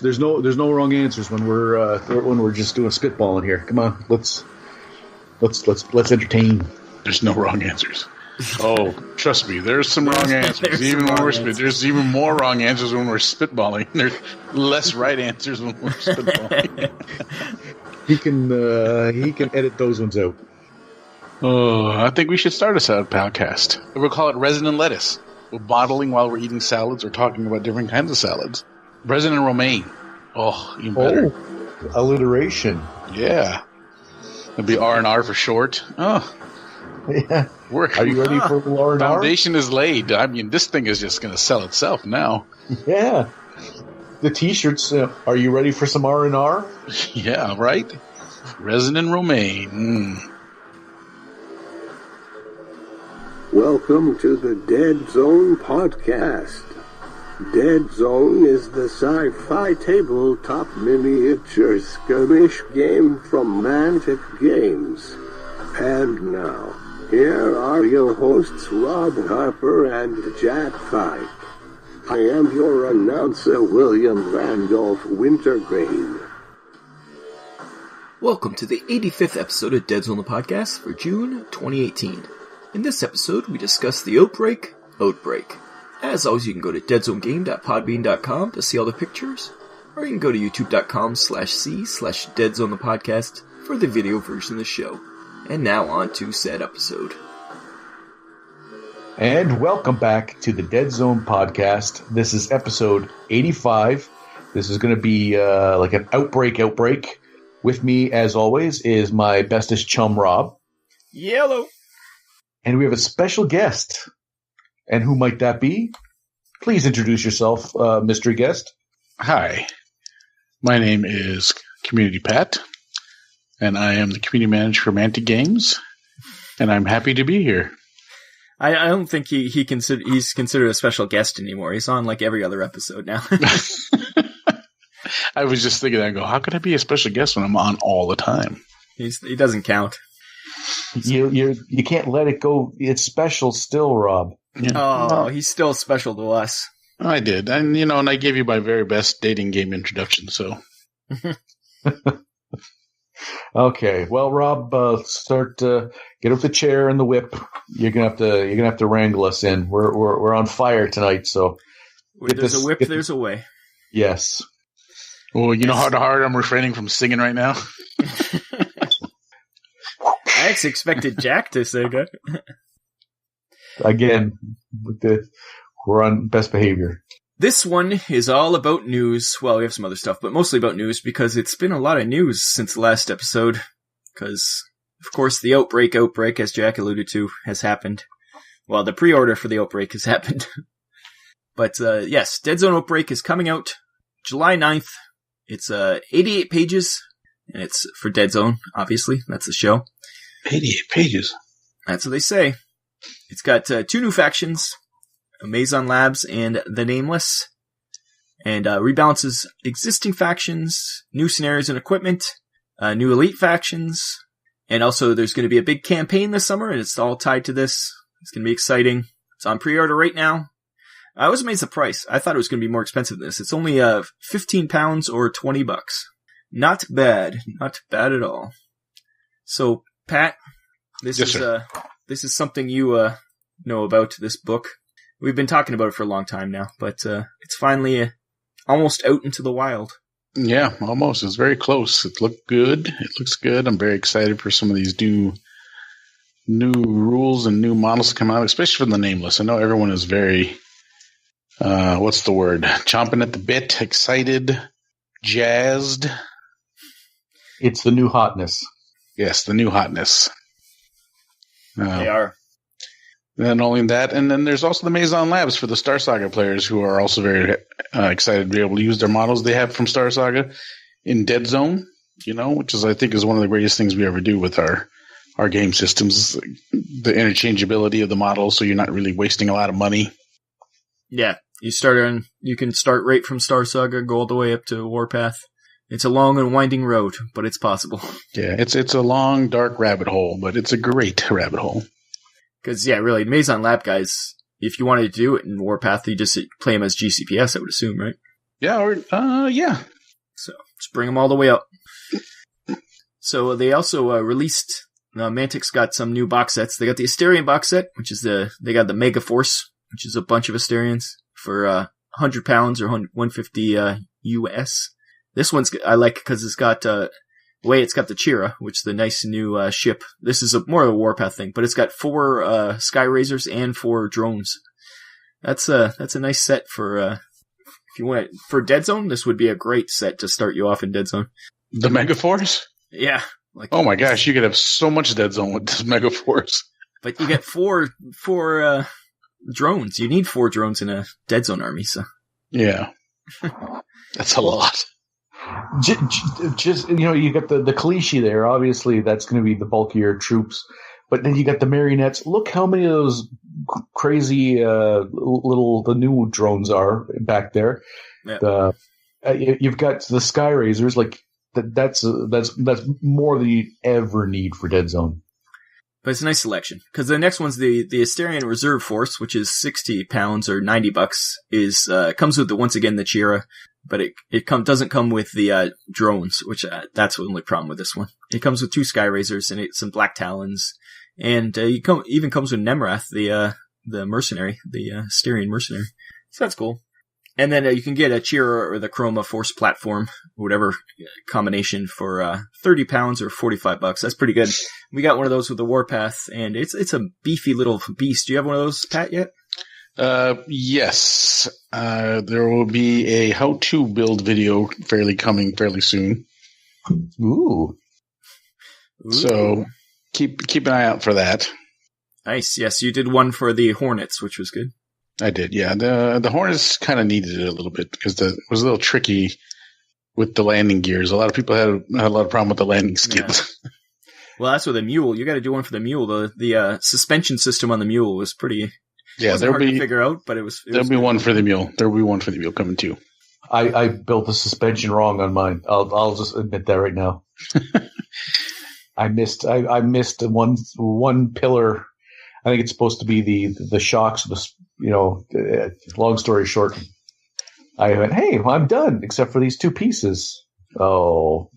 There's no wrong answers when we're just doing spitballing here. Come on, let's entertain. There's no wrong answers. Oh, trust me, there's some wrong answers. There's even more wrong answers when we're spitballing. There's less right answers when we're spitballing. He can edit those ones out. Oh, I think we should start a salad podcast. We'll call it Resin and Lettuce. We're bottling while we're eating salads or talking about different kinds of salads. Resin and romaine. Oh, even better. Oh, alliteration. Yeah. It'll be R&R for short. Oh. Yeah. Are you ready for R&R? Foundation is laid. I mean, this thing is just going to sell itself now. Yeah. The T-shirts. Are you ready for some R&R? Yeah, right? Resin and romaine. Welcome to the Deadzone Podcast. Deadzone is the sci-fi tabletop miniature skirmish game from Mantic Games. And now, here are your hosts Rob Harper and Jack Pike. I am your announcer, William Randolph Wintergreen. Welcome to the 85th episode of Deadzone the Podcast for June 2018. In this episode, we discuss the Outbreak. As always, you can go to deadzonegame.podbean.com to see all the pictures, or you can go to youtube.com/c/Deadzone the Podcast for the video version of the show. And now on to said episode. And welcome back to the Deadzone Podcast. This is episode 85. This is going to be like an outbreak. With me, as always, is my bestest chum, Rob. Yellow. And we have a special guest. And who might that be? Please introduce yourself, mystery guest. Hi. My name is Community Pat. And I am the community manager for Mantic Games, and I'm happy to be here. I don't think he's considered a special guest anymore. He's on like every other episode now. I was just thinking, how can I be a special guest when I'm on all the time? He doesn't count. You can't let it go. It's special still, Rob. Yeah. Oh, he's still special to us. I did, and I gave you my very best dating game introduction. So. Okay, well, Rob, get up the chair and the whip. You're gonna have to wrangle us in. We're on fire tonight, so where there's a whip, there's a way. Yes. Oh, you know how hard I'm refraining from singing right now. I actually expected Jack to sing it. Again, we're on best behavior. This one is all about news. Well, we have some other stuff, but mostly about news because it's been a lot of news since the last episode. Because, of course, the Outbreak, as Jack alluded to, has happened. Well, the pre-order for the Outbreak has happened. But, yes, Deadzone Outbreak is coming out July 9th. It's 88 pages, and it's for Deadzone, obviously. That's the show. 88 pages? That's what they say. It's got 2 new factions. Amazon Labs and The Nameless, and rebalances existing factions, new scenarios and equipment, new elite factions, and also there's going to be a big campaign this summer, and it's all tied to this. It's going to be exciting. It's on pre-order right now. I was amazed at the price. I thought it was going to be more expensive than this. It's only £15 or $20. Not bad. Not bad at all. So, Pat, this is something you know about this book. We've been talking about it for a long time now, but it's finally almost out into the wild. Yeah, almost. It's very close. It looked good. It looks good. I'm very excited for some of these new rules and new models to come out, especially for the Nameless. I know everyone is very, what's the word? Chomping at the bit, excited, jazzed. It's the new hotness. Yes, the new hotness. They are. Not only that, and then there's also the Amazon Labs for the Star Saga players who are also very excited to be able to use their models they have from Star Saga in Deadzone, which is, I think, is one of the greatest things we ever do with our game systems, the interchangeability of the models, so you're not really wasting a lot of money. Yeah, you can start right from Star Saga, go all the way up to Warpath. It's a long and winding road, but it's possible. Yeah, it's a long, dark rabbit hole, but it's a great rabbit hole. Because, yeah, really, Amazon Lab guys, if you wanted to do it in Warpath, you just play them as GCPS, I would assume, right? Yeah. So just bring them all the way up. So they also released, Mantic's got some new box sets. They got the Asterion box set, which is they got the Mega Force, which is a bunch of Asterions for 100 pounds or 150 US. This one's I like because it's got the Chira, which is the nice new ship. This is more of a Warpath thing, but it's got 4 Sky Razors and 4 drones. That's a nice set for if you want for Deadzone. This would be a great set to start you off in Deadzone. The Mega Force? Yeah. Oh my gosh, you could have so much Deadzone with this Mega Force. But you get 4 drones. You need 4 drones in a Deadzone army, so. Yeah. That's a lot. Just you got the cliche there. Obviously, that's going to be the bulk of your troops. But then you got the marionettes. Look how many of those crazy the new drones are back there. Yeah. You've got the Sky Razors. Like that's more than you ever need for Deadzone. But it's a nice selection because the next one's the Asterion Reserve Force, which is 60 pounds or $90. Comes with once again the Chira, but it doesn't come with the drones, which that's the only problem with this one. It comes with 2 Sky Razors and some Black Talons, and even comes with Nemrath, the mercenary, the Asterion mercenary. So that's cool. And then you can get a Chira or the Chroma Force platform, whatever combination, for 30 pounds or $45. That's pretty good. We got one of those with the Warpath, and it's a beefy little beast. Do you have one of those, Pat, yet? Yes. There will be a how-to build video coming fairly soon. Ooh. So keep an eye out for that. Nice. Yes, you did one for the Hornets, which was good. I did, yeah. The Hornets kind of needed it a little bit because it was a little tricky with the landing gears. A lot of people had a lot of problem with the landing skids. Yeah. Well, that's with the Mule. You got to do one for the Mule. The suspension system on the Mule was pretty. Yeah, there'll be hard to figure out, but there'll be one for the Mule. There'll be one for the Mule coming too. I built the suspension wrong on mine. I'll just admit that right now. I missed one pillar. I think it's supposed to be the shocks. Long story short, I went, hey, I'm done except for these 2 pieces. Oh.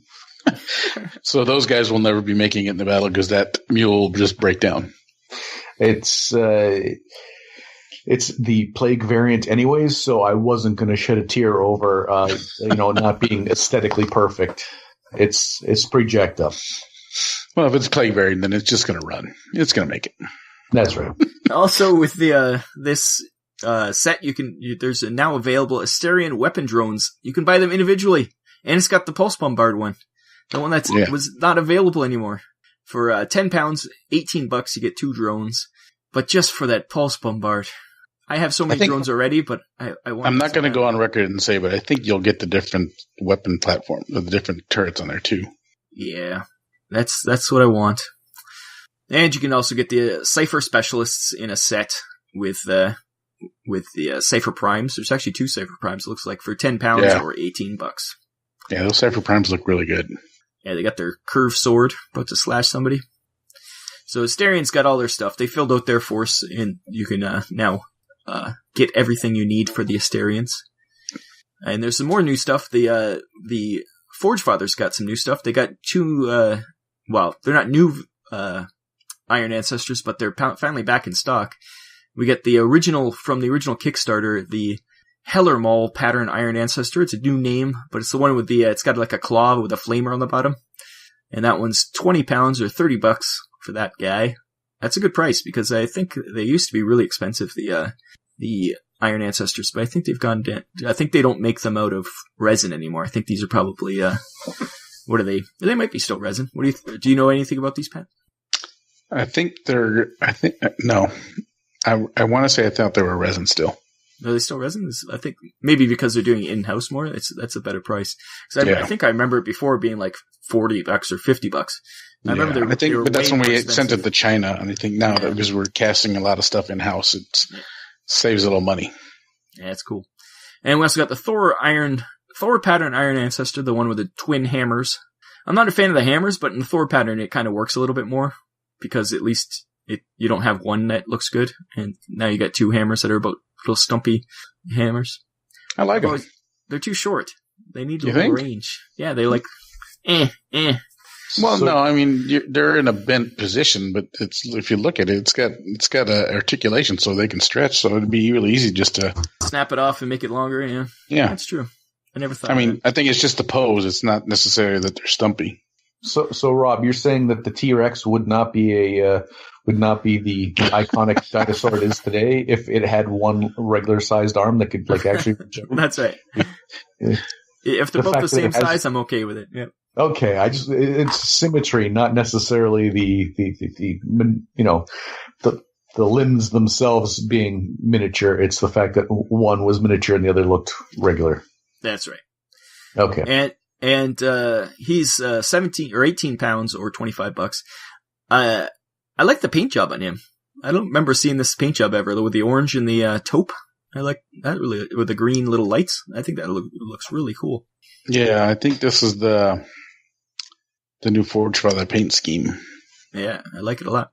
So those guys will never be making it in the battle because that Mule will just break down. It's the plague variant anyways, so I wasn't going to shed a tear over not being aesthetically perfect. It's pretty jacked up. Well, if it's plague variant, then it's just going to run. It's going to make it. That's right. Also, with the this set, there's now available Asterion weapon drones. You can buy them individually, and it's got the Pulse Bombard one, the one that was not available anymore. For 10 pounds, $18, you get 2 drones, but just for that Pulse Bombard. I have so many drones already, but I want. I'm not going to go on record and say, but I think you'll get the different weapon platform, the different turrets on there too. Yeah, that's what I want. And you can also get the Cypher Specialists in a set with the Cypher Primes. There's actually 2 Cypher Primes, it looks like, for 10 pounds or $18. Yeah, those Cypher Primes look really good. Yeah, they got their curved sword about to slash somebody. So Asterion's got all their stuff. They filled out their force, and you can now get everything you need for the Asterions. And there's some more new stuff. The Forge Fathers got some new stuff. They got 2, they're not new Iron Ancestors, but they're finally back in stock. We get from the original Kickstarter, the Heller Maul pattern Iron Ancestor. It's a new name, but it's the one with it's got like a claw with a flamer on the bottom. And that one's 20 pounds or $30 for that guy. That's a good price because I think they used to be really expensive, the Iron Ancestors, but I think they've gone down. I think they don't make them out of resin anymore. I think these are probably, what are they? They might be still resin. Do you know anything about these, Pat? I want to say I thought they were resin still. Are they still resin? I think maybe because they're doing it in-house more, that's a better price. I think I remember it before being like $40 or $50. I remember but that's when we sent it to China, and I think now that because we're casting a lot of stuff in-house, it saves a little money. Yeah, it's cool. And we also got the Thor pattern Iron Ancestor, the one with the twin hammers. I'm not a fan of the hammers, but in the Thor pattern, it kind of works a little bit more because at least you don't have one that looks good, and now you got 2 hammers that are about little stumpy hammers. I like them. they're too short. They need a You little think? range. Yeah, they're like, Well, So- no, I mean they're in a bent position, but if you look at it, it's got a articulation so they can stretch. So it'd be really easy just to snap it off and make it longer. Yeah, yeah. that's true. I never thought. I of mean, that. I think it's just the pose. It's not necessarily that they're stumpy. So Rob, you're saying that the T-Rex would not be the iconic dinosaur it is today if it had one regular sized arm that could like actually. That's right. If they're The both fact the that same it has- size, I'm okay with it. Yeah. Okay, it's symmetry, not necessarily the limbs themselves being miniature. It's the fact that one was miniature and the other looked regular. That's right. Okay. And he's 17 or 18 pounds or $25. I like the paint job on him. I don't remember seeing this paint job ever with the orange and the taupe. I like that really with the green little lights. I think that looks really cool. Yeah, I think this is the new Forge Father paint scheme. Yeah, I like it a lot.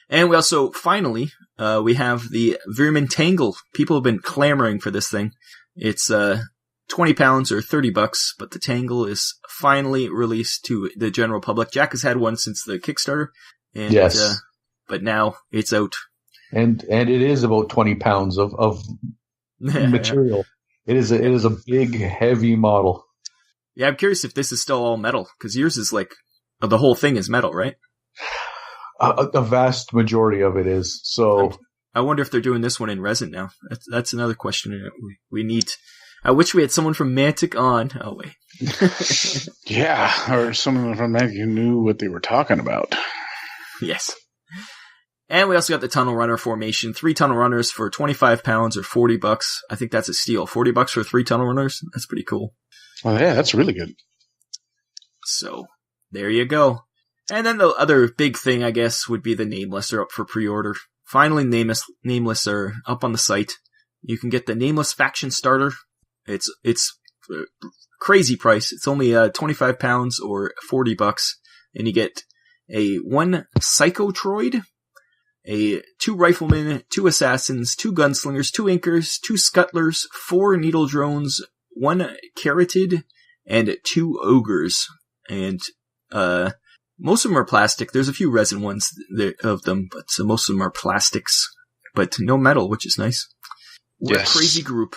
And we also, finally, we have the Vermin Tangle. People have been clamoring for this thing. It's 20 pounds or $30, but the Tangle is finally released to the general public. Jack has had one since the Kickstarter. And, Yes. But now it's out. And it is about 20 pounds of material. It is a big, heavy model. Yeah, I'm curious if this is still all metal, because yours is like, the whole thing is metal, right? A vast majority of it is. So I wonder if they're doing this one in resin now. That's another question we need. I wish we had someone from Mantic on. Oh, wait. Yeah, or someone from that who knew what they were talking about. Yes. And we also got the Tunnel Runner formation. 3 Tunnel Runners for 25 pounds or $40. I think that's a steal. $40 for 3 Tunnel Runners? That's pretty cool. Well, yeah, that's really good. So, there you go. And then the other big thing, I guess, would be the Nameless are up for pre-order. Finally, Nameless are up on the site. You can get the Nameless Faction Starter. It's a crazy price. It's only 25 pounds or $40. And you get a 1 Psychotroid, 2 Riflemen, 2 Assassins, 2 Gunslingers, 2 Inkers, 2 Scuttlers, 4 Needle Drones, 1 Carotid, and 2 Ogres. And most of them are plastic. There's a few resin ones of them, but most of them are plastics. But no metal, which is nice. What Yes. a crazy group.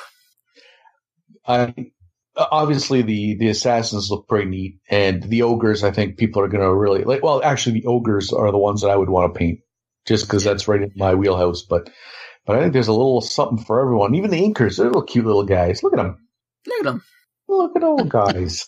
Obviously, the assassins look pretty neat, and the ogres, I think people are going to really like. Well, actually, the ogres are the ones that I would want to paint, just because that's right in my wheelhouse. But I think there's a little something for everyone. Even the inkers, they're little cute little guys. Look at them. Look at them. Look at all guys.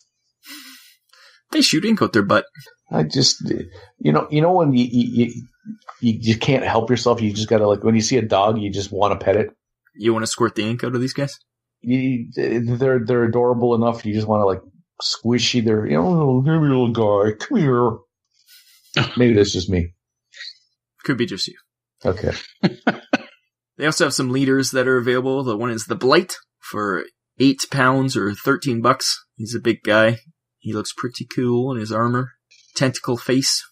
They shoot ink out their butt. I just, you know when you can't help yourself. You just gotta like when you see a dog, you just want to pet it. You want to squirt the ink out of these guys? They're adorable enough. You just want to like squishy their, here, little guy, come here. Maybe that's just me. Could be just you. Okay. They also have some leaders that are available. The one is the Blight for 8 pounds or $13. He's a big guy. He looks pretty cool in his armor. Tentacle face.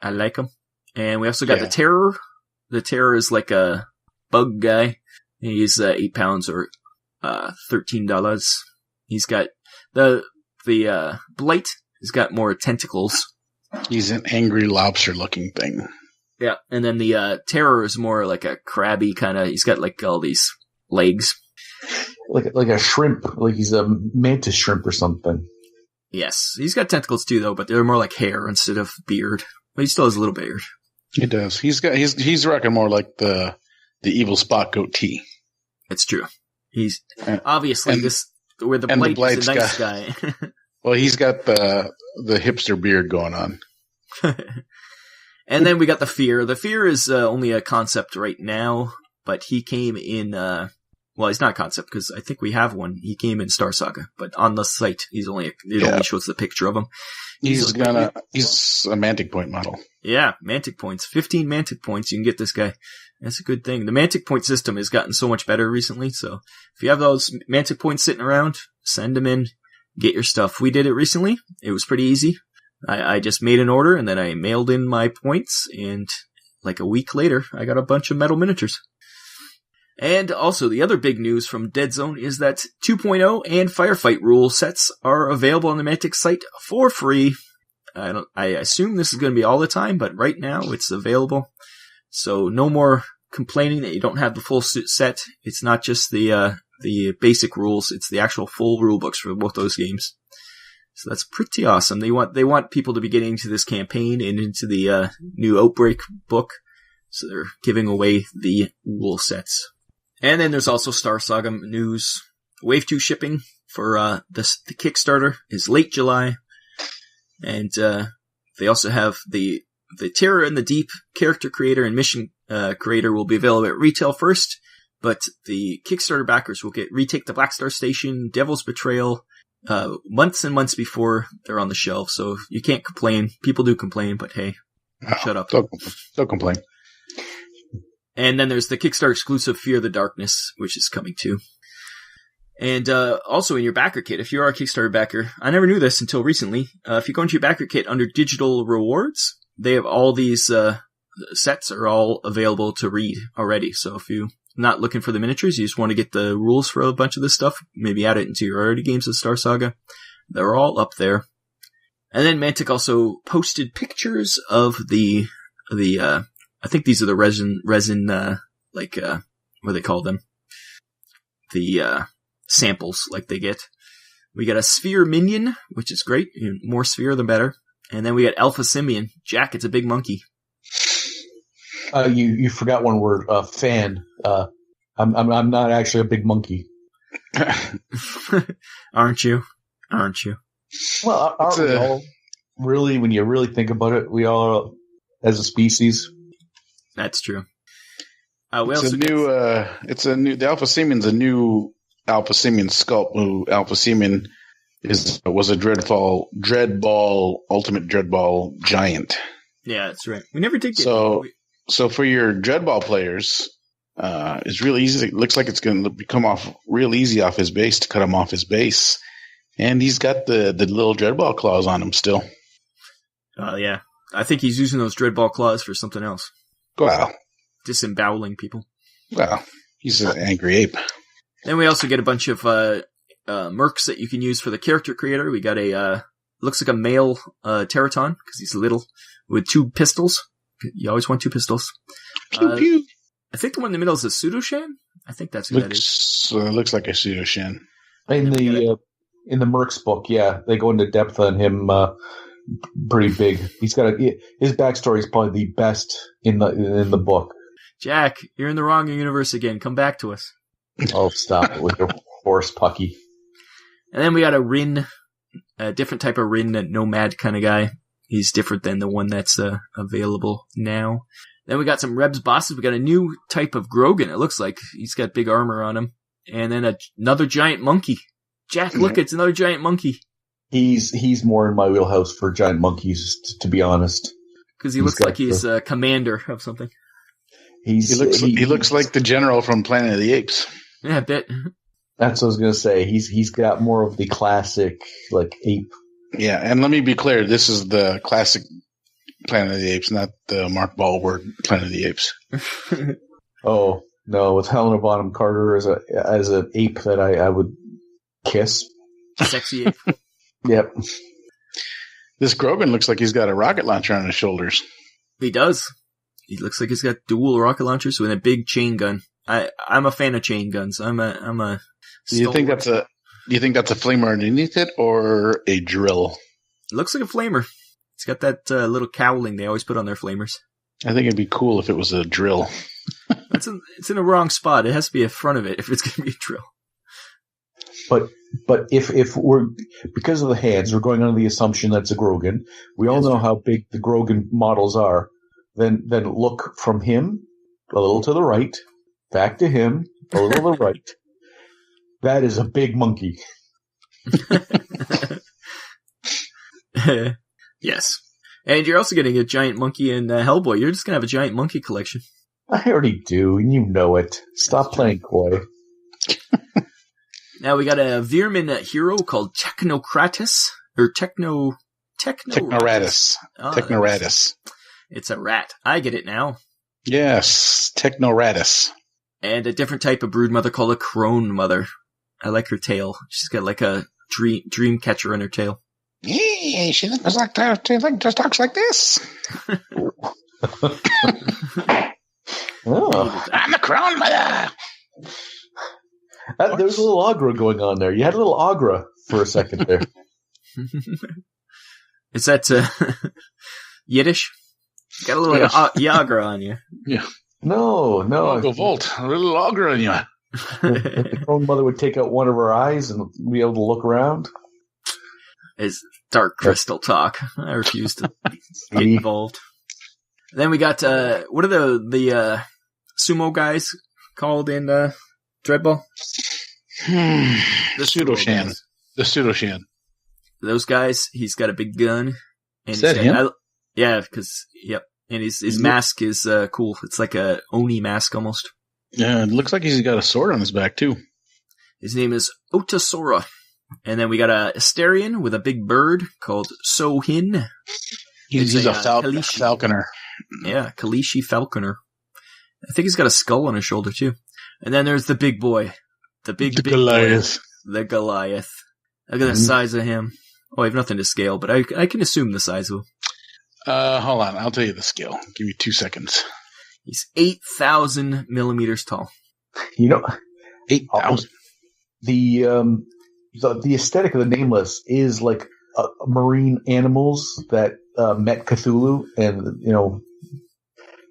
I like him. And we also got the Terror. The Terror is like a bug guy. He's 8 pounds or $13. He's got the Blight. He's got more tentacles. He's an angry lobster-looking thing. Yeah, and then the Terror is more like a crabby kind of. He's got like all these legs. Like a shrimp, like he's a mantis shrimp or something. Yes, he's got tentacles too, though, but they're more like hair instead of beard. But he still has a little beard. He does. He's rocking more like the evil spot goatee. It's true. He's obviously where the and the Blight is a Blight's nice guy. Well, he's got the hipster beard going on. And then we got the Fear. The Fear is only a concept right now, but he came in. Well, he's not a concept because I think we have one. He came in Star Saga, but on the site, it only shows the picture of him. He's a Mantic Point model. Yeah, Mantic points. 15 Mantic points. You can get this guy. That's a good thing. The Mantic point system has gotten so much better recently. So if you have those Mantic points sitting around, send them in. Get your stuff. We did it recently. It was pretty easy. I just made an order and then I mailed in my points, and like a week later, I got a bunch of metal miniatures. And also, the other big news from Deadzone is that 2.0 and Firefight rule sets are available on the Mantic site for free. I assume this is going to be all the time, but right now it's available. So no more complaining that you don't have the full set. It's not just the basic rules; it's the actual full rule books for both those games. So that's pretty awesome. They want people to be getting into this campaign and into the new Outbreak book. So they're giving away the rule sets. And then there's also Star Saga news. Wave 2 shipping for the Kickstarter is late July. And they also have the Terror in the Deep character creator and mission creator will be available at retail first. But the Kickstarter backers will get Retake the Black Star Station, Devil's Betrayal, months and months before they're on the shelf. So you can't complain. People do complain, but hey, shut up. Don't complain. And then there's the Kickstarter exclusive Fear the Darkness, which is coming too. And also in your backer kit, if you are a Kickstarter backer, I never knew this until recently. If you go into your backer kit under digital rewards, they have all these sets are all available to read already. So if you're not looking for the miniatures, you just want to get the rules for a bunch of this stuff, maybe add it into your already games of Star Saga, they're all up there. And then Mantic also posted pictures of the I think these are the resin, what do they call them? The, samples, like they get. We got a Sphere Minion, which is great. More Sphere, the better. And then we got Alpha Simian. Jack, it's a big monkey. You forgot one word, fan. I'm not actually a big monkey. Aren't you? Well, aren't we all really, when you really think about it, we all are, as a species? That's true. The Alpha Simian's a new Alpha Simian sculpt. Who Alpha Simian was a Dreadball, Ultimate Dreadball giant. Yeah, that's right. We never did get So for your Dreadball players, it's really easy. It looks like it's going to come off real easy off his base to cut him off his base. And he's got the little Dreadball claws on him still. Yeah. I think he's using those Dreadball claws for something else. Wow. Disemboweling people. Wow. He's an angry ape. Then we also get a bunch of mercs that you can use for the character creator. We got looks like a male Triton, because he's little, with 2 pistols. You always want 2 pistols. Pew, pew. I think the one in the middle is a Pseudoshan. I think that's who that is. Looks like a Pseudoshan. In the Mercs book, yeah, they go into depth on him pretty big. He's got his backstory is probably the best in the book. Jack, you're in the wrong universe again. Come back to us. Oh, stop it with your horse pucky. And then we got a different type of Rin, a nomad kind of guy. He's different than the one that's available now. Then we got some Rebs bosses. We got a new type of Grogan. It looks like he's got big armor on him. And then another giant monkey. Jack, look, it's another giant monkey. He's more in my wheelhouse for giant monkeys, to be honest. Because he looks like he's a commander of something. He looks like the general from Planet of the Apes. Yeah, a bit. That's what I was going to say. He's got more of the classic, like, ape. Yeah, and let me be clear. This is the classic Planet of the Apes, not the Mark Ballward Planet of the Apes. Oh, no. With Helena Bonham Carter as an ape that I would kiss. Sexy ape. Yep. This Grogan looks like he's got a rocket launcher on his shoulders. He does. He looks like he's got dual rocket launchers with a big chain gun. I'm a fan of chain guns. I'm a. Do you think that's a flamer underneath it or a drill? It looks like a flamer. It's got that little cowling they always put on their flamers. I think it'd be cool if it was a drill. It's in the wrong spot. It has to be in front of it if it's going to be a drill. But if we're, because of the hands, we're going under the assumption that's a Grogan. We all know how big the Grogan models are. Then look from him a little to the right, back to him a little to the right. That is a big monkey. Yes. And you're also getting a giant monkey in Hellboy. You're just going to have a giant monkey collection. I already do, and you know it. Stop playing coy. Now we got a Veerman hero called Technocratus, or Technoratus. Oh, Technoratus. It's a rat. I get it now. Yes, Technoratus. And a different type of brood mother called a crone mother. I like her tail. She's got like a dream catcher in her tail. Yeah, she looks like that. She just talks like this. Oh. I'm the crone mother. There's a little agra going on there. You had a little agra for a second there. Is that Yiddish? You got a little Yagra on you. Yeah. No. Go Volt. A little agra on you. The crone mother would take out one of her eyes and be able to look around. It's dark crystal talk. I refuse to get involved. Then we got what are the sumo guys called in Dreadball? The Pseudo-Shan. The Pseudo-Shan. Those guys. He's got a big gun. And is that him? Yeah, because and his mask is cool. It's like a Oni mask almost. Yeah, it looks like he's got a sword on his back too. His name is Otasora. And then we got a Asterion with a big bird called Sohin. He's a falconer. Yeah, Kalishi falconer. I think he's got a skull on his shoulder too. And then there's the big boy. The big Goliath. Boy, the Goliath. Look at the size of him. Oh, I have nothing to scale, but I can assume the size of him. Hold on. I'll tell you the scale. Give me 2 seconds. He's 8,000 millimeters tall. 8,000. The aesthetic of the Nameless is like marine animals that met Cthulhu and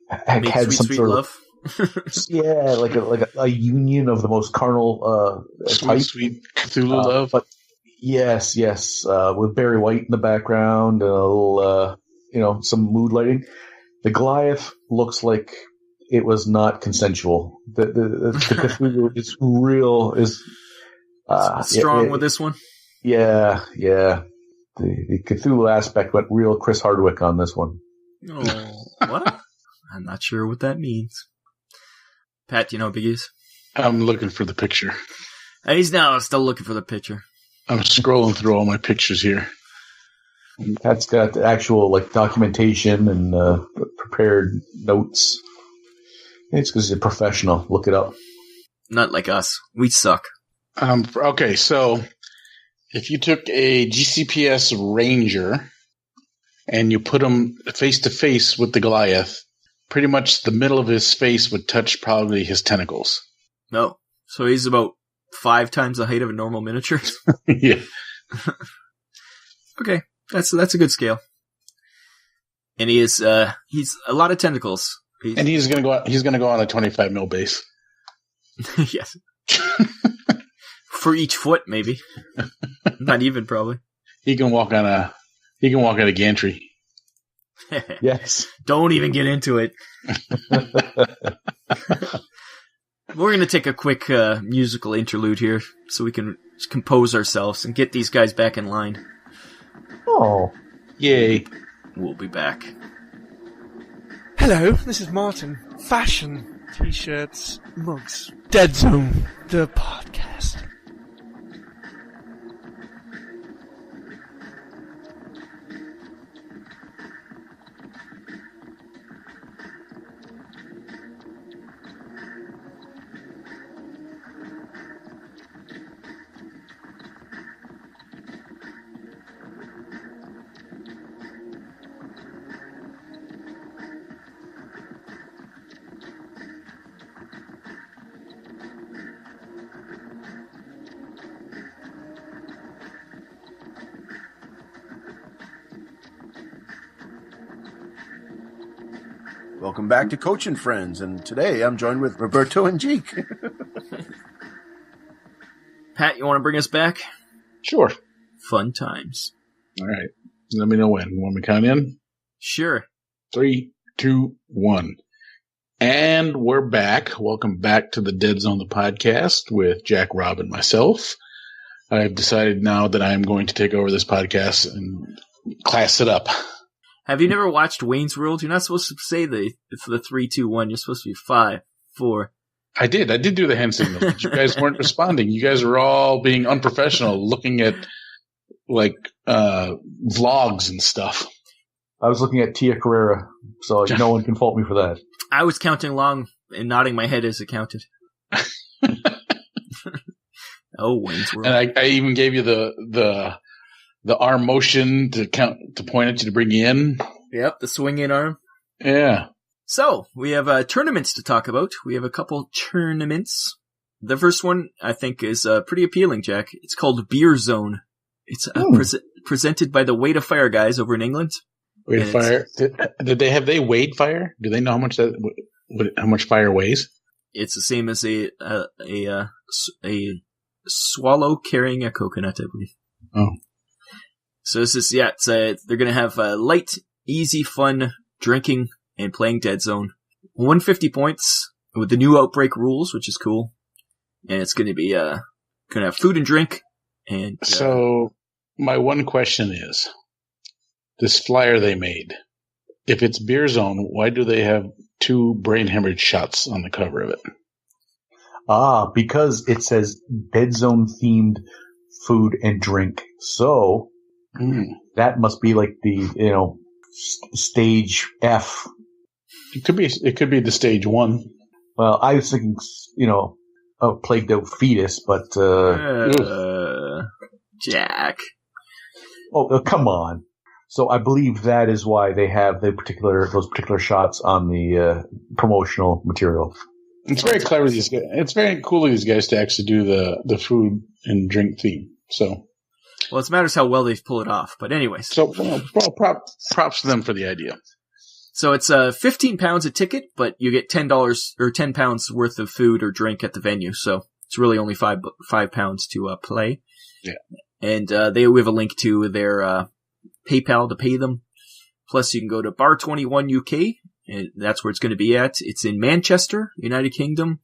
had some sweet sort love. Yeah, like a union of the most carnal type. Sweet Cthulhu love. But yes, with Barry White in the background, and a little some mood lighting. The Goliath looks like it was not consensual. The Cthulhu is real. Strong with this one. Yeah. The Cthulhu aspect went real Chris Hardwick on this one. Oh, what? I'm not sure what that means. Pat, do you know what Big is? I'm looking for the picture. He's now still looking for the picture. I'm scrolling through all my pictures here. Pat's got actual documentation and prepared notes. It's because he's a professional. Look it up. Not like us. We suck. Okay, so if you took a GCPS Ranger and you put him face to face with the Goliath, pretty much the middle of his face would touch probably his tentacles. No. So he's about 5 times the height of a normal miniature? Yeah. Okay. That's a good scale. And he's a lot of tentacles. And he's gonna go on a 25 mil base. Yes. For each foot, maybe. Not even, probably. He can walk on a gantry. Yes. Don't even get into it. We're going to take a quick musical interlude here so we can compose ourselves and get these guys back in line. Oh. Yay. We'll be back. Hello, this is Martin. Fashion, t-shirts, mugs. Deadzone the Podcast. Welcome back to Coach and Friends, and today I'm joined with Roberto and Jeek. Pat, you want to bring us back? Sure. Fun times. All right. Let me know when. You want me to count in? Sure. 3, 2, 1. And we're back. Welcome back to the Deadzone the Podcast with Jack, Rob, and myself. I've decided now that I'm going to take over this podcast and class it up. Have you never watched Wayne's World? You're not supposed to say the 3, 2, 1. You're supposed to be 5, 4. I did do the hand signal, but you guys weren't responding. You guys were all being unprofessional, looking at vlogs and stuff. I was looking at Tia Carrera, so no one can fault me for that. I was counting along and nodding my head as it counted. Oh, Wayne's World. And I even gave you the arm motion to point at you to bring you in. Yep, the swinging arm. Yeah. So, we have tournaments to talk about. We have a couple tournaments. The first one, I think, is pretty appealing, Jack. It's called Beerzone. It's presented by the Way to Fire guys over in England. Way to Fire. Did they weighed fire? Do they know how much how much fire weighs? It's the same as a swallow carrying a coconut, I believe. Oh. So this is, they're going to have light, easy, fun drinking and playing Deadzone. 150 points with the new Outbreak rules, which is cool. And it's going to be, going to have food and drink. And so my one question is, this flyer they made, if it's Beerzone, why do they have 2 brain hemorrhage shots on the cover of it? Because it says Deadzone themed food and drink. So that must be like the, stage F. It could be the stage 1. Well, I was thinking, a plagued out fetus, but, Jack. Oh, come on. So I believe that is why they have those particular shots on the promotional material. It's very clever. It's very cool of these guys to actually do the food and drink theme. So, well, it matters how well they pull it off. But anyways, so props to them for the idea. So it's £15 a ticket, but you get $10 or £10 worth of food or drink at the venue. So it's really only £5 to play. Yeah, and we have a link to their PayPal to pay them. Plus, you can go to Bar 21 UK, and that's where it's going to be at. It's in Manchester, United Kingdom,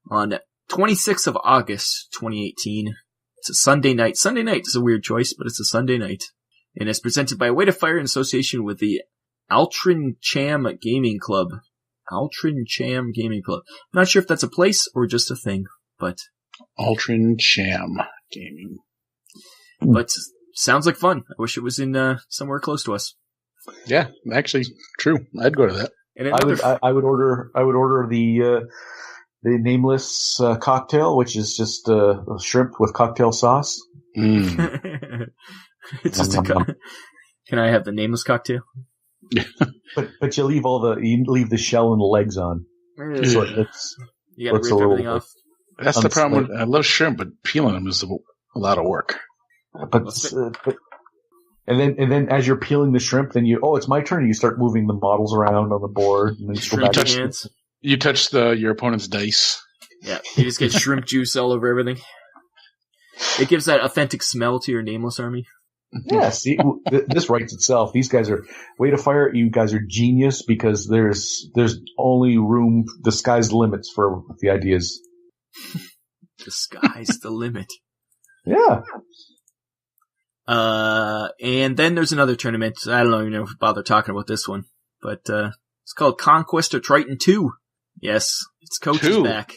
on 26th of August, 2018. It's a Sunday night. Sunday night is a weird choice, but it's a Sunday night. And it's presented by Way to Fire in association with the Altrincham Gaming Club. Altrincham Gaming Club. I'm not sure if that's a place or just a thing, but... Altrincham Gaming. But sounds like fun. I wish it was in somewhere close to us. Yeah, actually, true. I'd go to that. And I would order the nameless cocktail, which is just a shrimp with cocktail sauce. It's just Can I have the nameless cocktail? but you leave the shell and the legs on. So you got to rip everything off. That's the problem. I love shrimp, but peeling them is a lot of work. And then as you're peeling the shrimp, then it's my turn. You start moving the models around on the board, and then you touch your opponent's dice. Yeah, you just get shrimp juice all over everything. It gives that authentic smell to your nameless army. Yeah, see, this writes itself. These guys are Way to Fire. You guys are genius because there's only room. The sky's the limits for the ideas. The sky's the limit. Yeah. And then there's another tournament. I don't even know if we bother talking about this one, but it's called Conquest of Triton 2. Yes, it's Coach is back.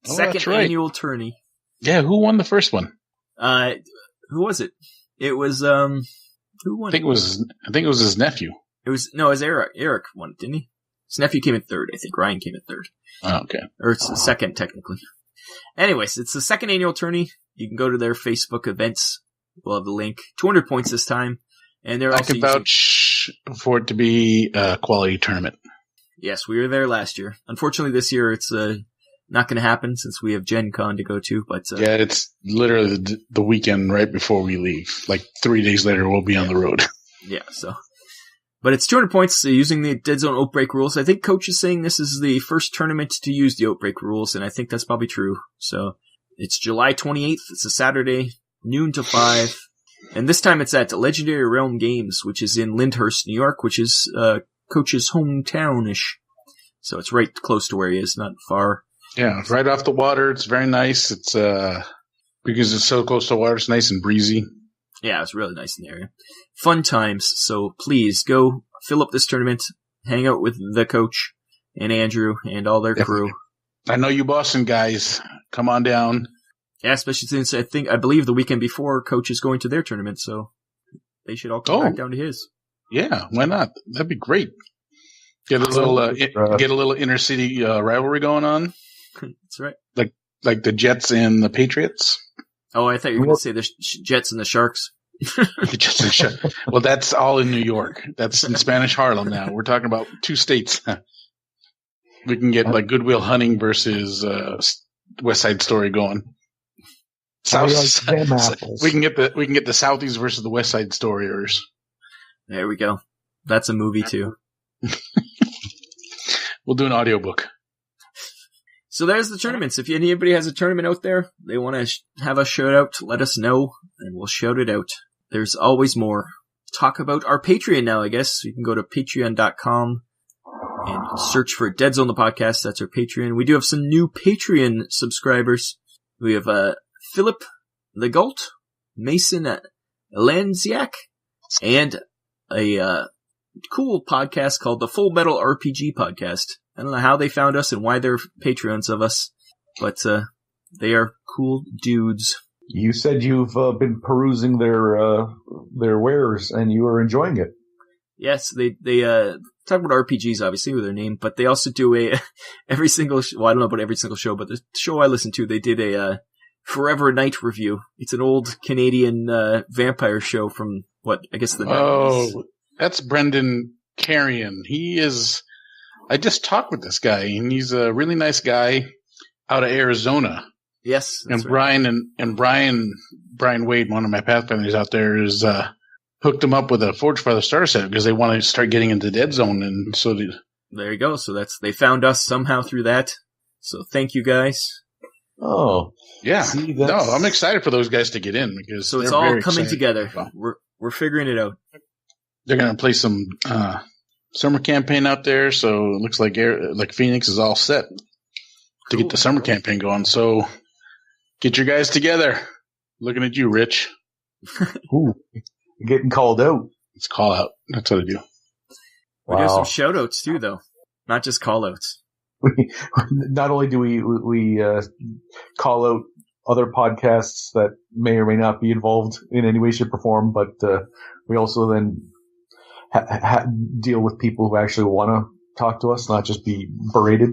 Second annual tourney. Yeah, who won the first one? Who was it? It was who won? I think it was his nephew. It was Eric. Eric won, didn't he? His nephew came in third. I think Ryan came in third. Oh, okay. Or it's the second technically. Anyways, it's the second annual tourney. You can go to their Facebook events. We'll have the link. 200 points this time. And they're also vouch for it to be a quality tournament. Yes, we were there last year. Unfortunately, this year it's not going to happen since we have Gen Con to go to. But yeah, it's literally the weekend right before we leave. Like 3 days later, we'll be on the road. Yeah, so. But it's 200 points using the Deadzone Outbreak rules. I think Coach is saying this is the first tournament to use the Outbreak rules, and I think that's probably true. So it's July 28th. It's a Saturday, noon to 5. And this time it's at Legendary Realm Games, which is in Lindenhurst, New York, which is Coach's hometown-ish. So it's right close to where he is, not far. Yeah, right off the water. It's very nice. It's because it's so close to the water, it's nice and breezy. Yeah, it's really nice in the area. Fun times. So please go fill up this tournament, hang out with the coach and Andrew and all their crew. I know you Boston guys. Come on down. Yeah, especially since I believe the weekend before Coach is going to their tournament, so they should all come back down to his. Yeah, why not? That'd be great. Get a little inner city rivalry going on. That's right. Like Like the Jets and the Patriots? Oh, I thought you were going to say the Jets and the Sharks. The Jets and Sharks. Well, that's all in New York. That's in Spanish Harlem now. We're talking about 2 states. We can get like Goodwill Hunting versus West Side Story going. We can get the Southies versus the West Side Storyers. There we go. That's a movie too. We'll do an audiobook. So there's the tournaments. If anybody has a tournament out there, they want to have a shout out, let us know, and we'll shout it out. There's always more. Talk about our Patreon now, I guess. You can go to patreon.com and search for Deadzone the Podcast. That's our Patreon. We do have some new Patreon subscribers. We have Philippe Legault, Mason Landziak, and a cool podcast called the Full Metal RPG Podcast. I don't know how they found us and why they're Patreons of us, but they are cool dudes. You said you've been perusing their wares and you are enjoying it. Yes, they talk about RPGs, obviously, with their name, but they also do every single well, I don't know about every single show, but the show I listen to, they did a Forever Night review. It's an old Canadian vampire show from, I guess the 90s. Oh, that's Brendan Carrion. I just talked with this guy, and he's a really nice guy out of Arizona. Yes, and Brian Wade, one of my Pathfinders out there, is hooked him up with a Forge Father starter set because they want to start getting into Deadzone, and so there you go. So they found us somehow through that. So thank you guys. Oh yeah, no, I'm excited for those guys to get in because so it's all coming together. We're figuring it out. They're going to play some summer campaign out there, so it looks like Phoenix is all set to get the summer campaign going. So get your guys together. Looking at you, Rich. Ooh, you're getting called out. It's call out. That's what I do. We do some shout outs too, though, not just call outs. Not only do we call out other podcasts that may or may not be involved in any way, shape, or form, but we also then deal with people who actually want to talk to us, not just be berated.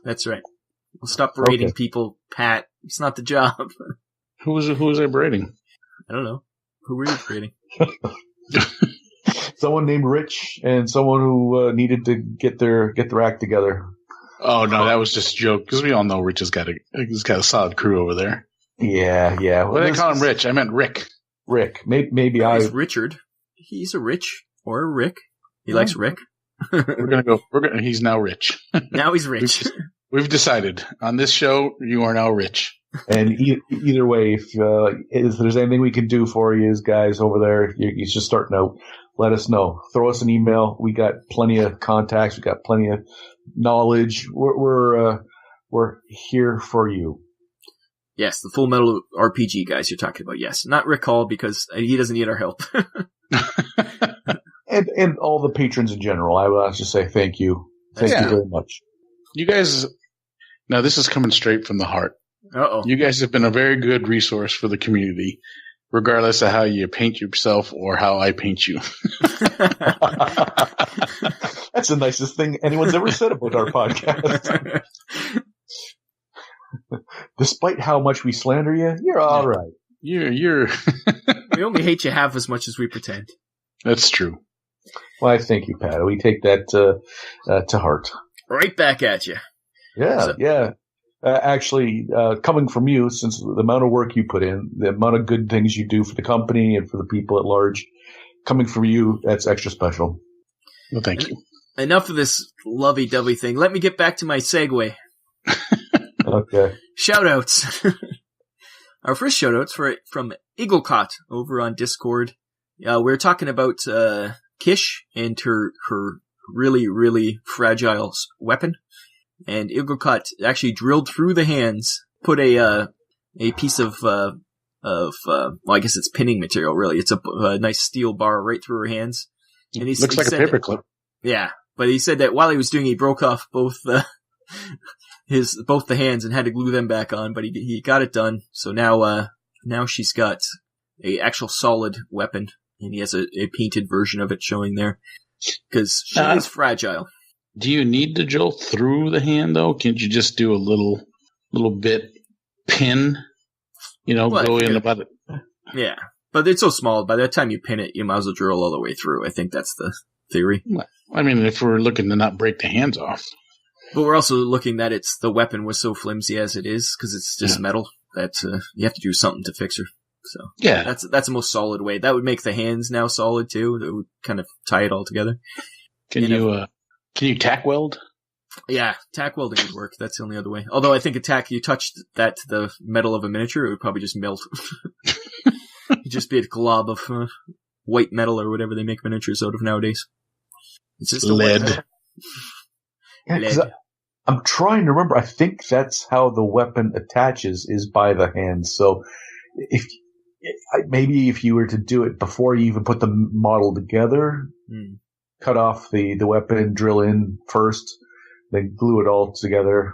That's right. We'll stop berating people, Pat. It's not the job. Who was I berating? I don't know. Who were you berating? Someone named Rich and someone who needed to get their act together. Oh no, that was just a joke because we all know Rich has got a solid crew over there. Yeah. What did I call him? Rich? I meant Rick. Rick. Maybe He's Richard. He's a Rich or a Rick. He likes Rick. He's now Rich. Now he's rich. We've decided on this show you are now rich. And either way, if there's anything we can do for you guys over there, you're just starting out, let us know. Throw us an email. We got plenty of contacts. We got plenty of knowledge. We're here for you. Yes, the Full Metal RPG guys you're talking about. Yes, not Rick Hall because he doesn't need our help. and all the patrons in general. I will just say thank you. Thank you very much. You guys, now this is coming straight from the heart. Uh-oh. You guys have been a very good resource for the community, regardless of how you paint yourself or how I paint you. That's the nicest thing anyone's ever said about our podcast. Despite how much we slander you, you're all right. You're We only hate you half as much as we pretend. That's true. Well, thank you, Pat. We take that to heart. Right back at you. Yeah. Actually, coming from you, since the amount of work you put in, the amount of good things you do for the company and for the people at large, coming from you, that's extra special. Well, thank you. Enough of this lovey-dovey thing. Let me get back to my segue. Okay. Shoutouts. Our first shoutouts from Eaglecott over on Discord. We're talking about Kish and her really, really fragile weapon. And Eaglecott actually drilled through the hands, put a piece of well, I guess it's pinning material, really. It's a nice steel bar right through her hands. And looks like a paperclip. Yeah, but he said that while he was doing it, he broke off both the hands and had to glue them back on, but he got it done. So now she's got a actual solid weapon, and he has a painted version of it showing there because she is fragile. Do you need to drill through the hand though? Can't you just do a little bit pin, go in about it. Yeah, but it's so small. By the time you pin it, you might as well drill all the way through. I think that's the theory. I mean, if we're looking to not break the hands off. But we're also looking that the weapon was so flimsy as it is, because it's just metal, that you have to do something to fix her. So yeah, that's the most solid way. That would make the hands now solid too. That would kind of tie it all together. Can you tack weld? Yeah, tack welding would work. That's the only other way. Although I think you touched that to the metal of a miniature, it would probably just melt. It'd just be a glob of white metal or whatever they make miniatures out of nowadays. It's just lead. Yeah, I'm trying to remember. I think that's how the weapon attaches, is by the hand. So maybe if you were to do it before you even put the model together, cut off the weapon, drill in first, then glue it all together.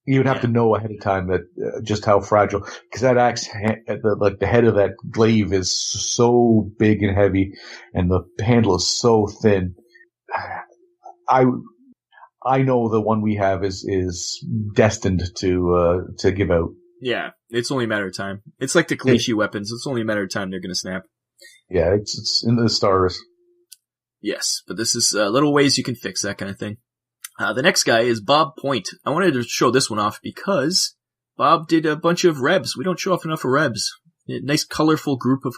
You would have to know ahead of time that just how fragile, because that axe, the head of that glaive is so big and heavy, and the handle is so thin. I know the one we have is destined to give out. Yeah, it's only a matter of time. It's like the Kalishi weapons. It's only a matter of time they're going to snap. Yeah, it's in the stars. Yes, but this is little ways you can fix that kind of thing. The next guy is Bob Point. I wanted to show this one off because Bob did a bunch of Rebs. We don't show off enough of Rebs. A nice, colorful group of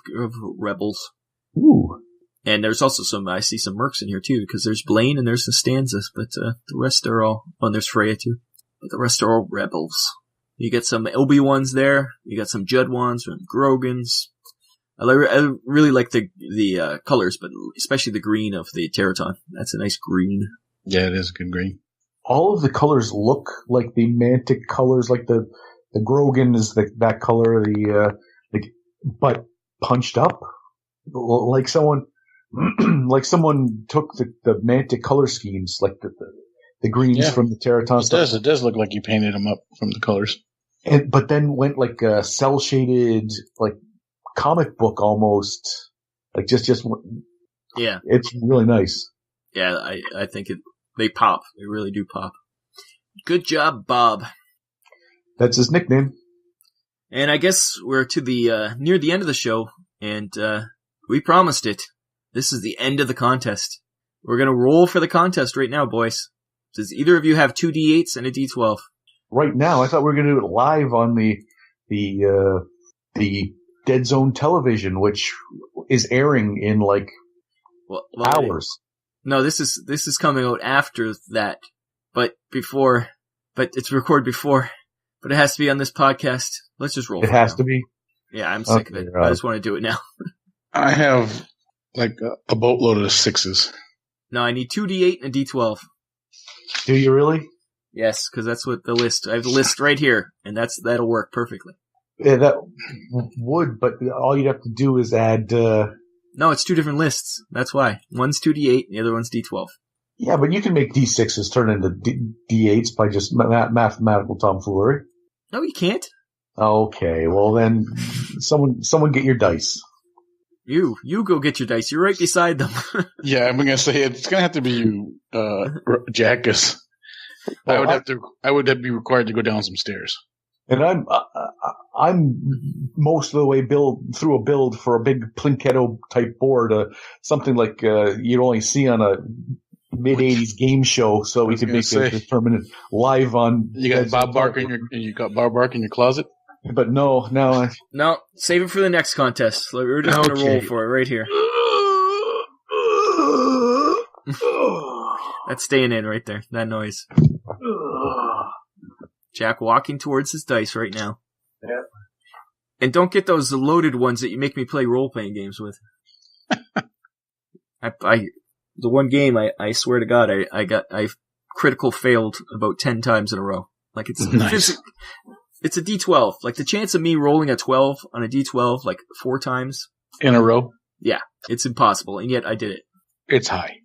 rebels. Ooh. And there's also I see some mercs in here too, because there's Blaine and there's the Stanzas, but the rest are all, and there's Freya too, but the rest are all rebels. You get some Obi-Wans there, you got some Judd-Wans and Grogans. I really like the colors, but especially the green of the Triton. That's a nice green. Yeah, it is a good green. All of the colors look like the Mantic colors, like the Grogan is that color, but punched up, like someone took the Mantic color schemes, like the greens from the Triton. It does look like you painted them up from the colors, but then went like a cell shaded, like comic book almost, like just yeah. It's really nice. Yeah, I think they pop. They really do pop. Good job, Bob. That's his nickname. And I guess we're to the near the end of the show, and we promised it. This is the end of the contest. We're going to roll for the contest right now, boys. Does either of you have 2 D8s and a D12? Right now, I thought we were going to do it live on the Deadzone television, which is airing in hours. No, this is coming out after that, but it's recorded before, but it has to be on this podcast. Let's just roll. It has to be? Yeah, I'm sick of it. I just want to do it now. I have a boatload of 6s. No, I need 2 D8 and a D12. Do you really? Yes, because that's what the list. I have the list right here, and that'll work perfectly. Yeah, that would, but all you'd have to do is add. No, it's 2 different lists. That's why. One's 2D8, the other one's D12. Yeah, but you can make D6s turn into D8s by just mathematical tomfoolery. No, you can't. Okay, well then, someone get your dice. You go get your dice. You're right beside them. Yeah, I'm gonna say it's gonna have to be you, Jack, 'cause I would be required to go down some stairs. And I'm most of the way through a build for a big Plinketto type board, something like you'd only see on a mid-'80s game show. So we could make it determined live on. You got Bob Barker in your closet. But no, save it for the next contest. We're just going to roll for it right here. That's staying in right there. That noise. Jack walking towards his dice right now. Yeah. And don't get those loaded ones that you make me play role-playing games with. The one game, I swear to God, I critical failed about 10 times in a row. Like it's nice. It's a D12. Like the chance of me rolling a 12 on a D12 like 4 times in a row. Yeah, it's impossible, and yet I did it. It's high.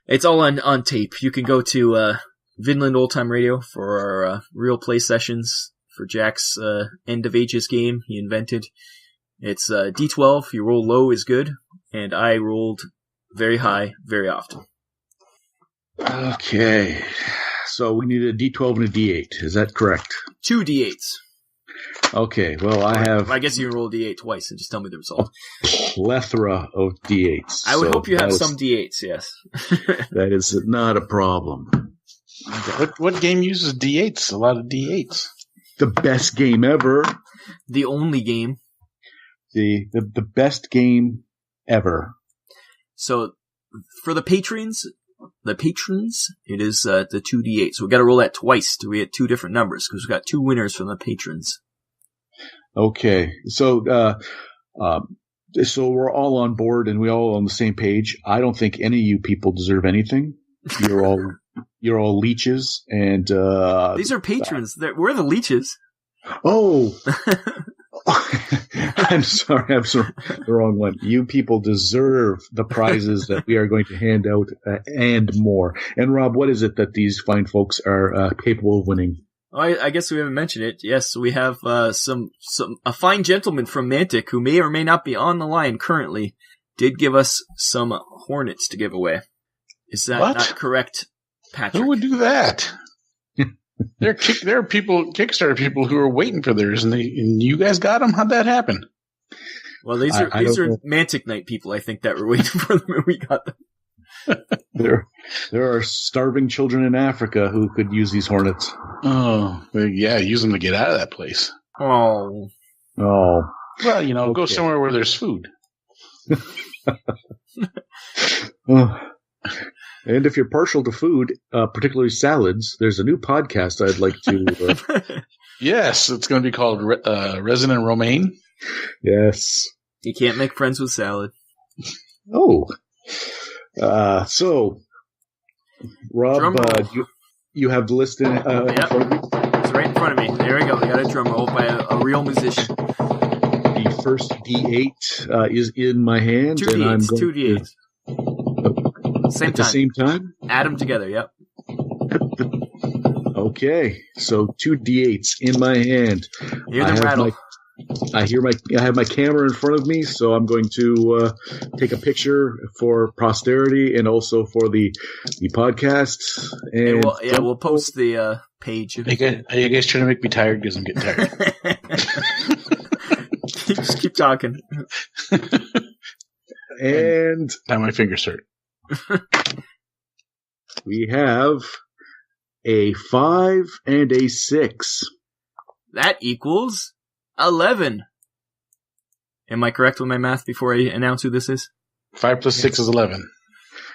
It's all on tape. You can go to Vinland Old Time Radio for our real play sessions for Jack's End of Ages game he invented. It's D12. You roll low is good, and I rolled very high very often. Okay. So we need a D12 and a D8. Is that correct? 2 D8s. Okay, well, I have I guess you can roll D8 twice and just tell me the result. plethora of D8s. I would so hope you have that some D8s, yes. That is not a problem. What game uses D8s? A lot of D8s. The best game ever. The only game. The best game ever. So, for the patrons, it is the 2D8. So we got to roll that twice to get two different numbers because we've got two winners from the patrons. Okay, so we're all on board and we're all on the same page. I don't think any of you people deserve anything. You're all leeches, and these are patrons. We're the leeches. Oh, I'm sorry, I'm the wrong one. You people deserve the prizes that we are going to hand out and more. And Rob, what is it that these fine folks are capable of winning? I guess we haven't mentioned it. Yes, we have a fine gentleman from Mantic who may or may not be on the line currently did give us some Hornets to give away. Is that not correct, Patrick? Who would do that? There are people, Kickstarter people, who are waiting for theirs, and you guys got them. How'd that happen? Well, these are Mantic Night people, I think, that were waiting for them, and we got them. There are starving children in Africa who could use these Hornets. Oh, yeah, use them to get out of that place. Oh. Well, Go somewhere where there's food. And if you're partial to food, particularly salads, there's a new podcast I'd like to... Yes, it's going to be called Resin and Romaine. Yes. You can't make friends with salad. Oh. So, Rob, you have the list in yep. It's right in front of me. There we go. We got a drum roll by a real musician. The first D8 is in my hand. Two D8s. At the same time? Add them together, yep. Okay, so 2 D8s in my hand. Hear them rattle. I have my camera in front of me, so I'm going to take a picture for posterity and also for the podcast. And we'll post the page. Are you guys trying to make me tired? Because I'm getting tired. Just keep talking. And now my fingers hurt. We have a 5 and a 6. That equals 11. Am I correct with my math before I announce who this is? 5 plus 6 is 11.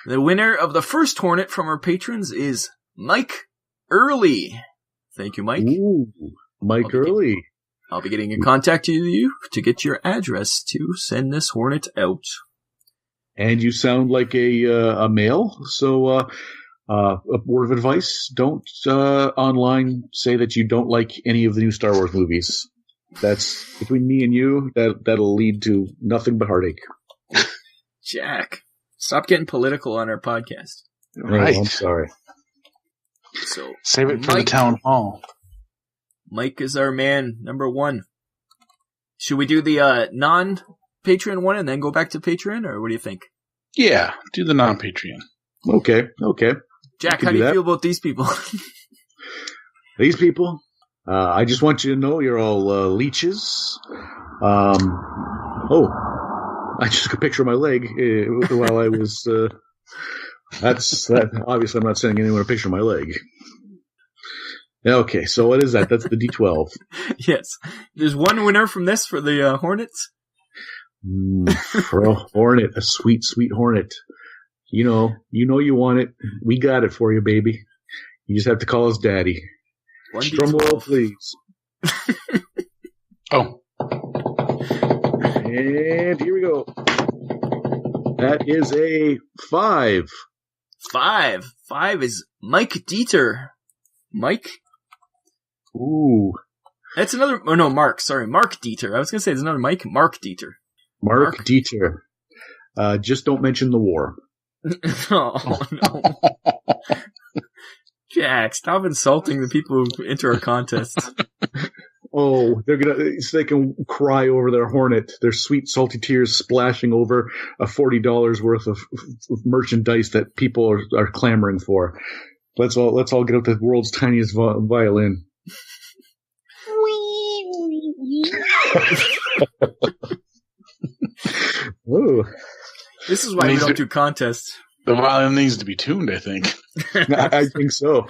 The winner of the first Hornet from our patrons is Mike Early. Thank you, Mike. Ooh, Mike Early. I'll be getting in contact with you to get your address to send this Hornet out. And you sound like a male, so a word of advice: don't online say that you don't like any of the new Star Wars movies. That's between me and you. That'll lead to nothing but heartache. Jack, stop getting political on our podcast. Right. Oh, I'm sorry. So save it for the town hall. Mike is our man, number 1. Should we do the non-Patreon one and then go back to Patreon, or what do you think? Yeah, do the non-Patreon. Okay. Jack, how do you feel about these people? These people? I just want you to know you're all leeches. I just took a picture of my leg while I was... that. Obviously, I'm not sending anyone a picture of my leg. Okay, so what is that? That's the D12. Yes. There's one winner from this for the Hornets. For a Hornet, a sweet, sweet Hornet. You know you want it. We got it for you, baby. You just have to call us daddy. Drum roll, please. Oh. And here we go. That is a 5. 5. 5 is Mike Dieter. Mike? Ooh. That's another... Oh, no, Mark. Sorry, Mark Dieter. I was going to say there's another Mike. Mark Dieter. Mark Dieter. Just don't mention the war. Oh, no. Jack, stop insulting the people who enter our contests. Oh, they can cry over their Hornet, their sweet, salty tears splashing over a $40 worth of merchandise that people are clamoring for. Let's all get out the world's tiniest violin. Ooh. This is why we don't do contests. The violin needs to be tuned, I think. I think so.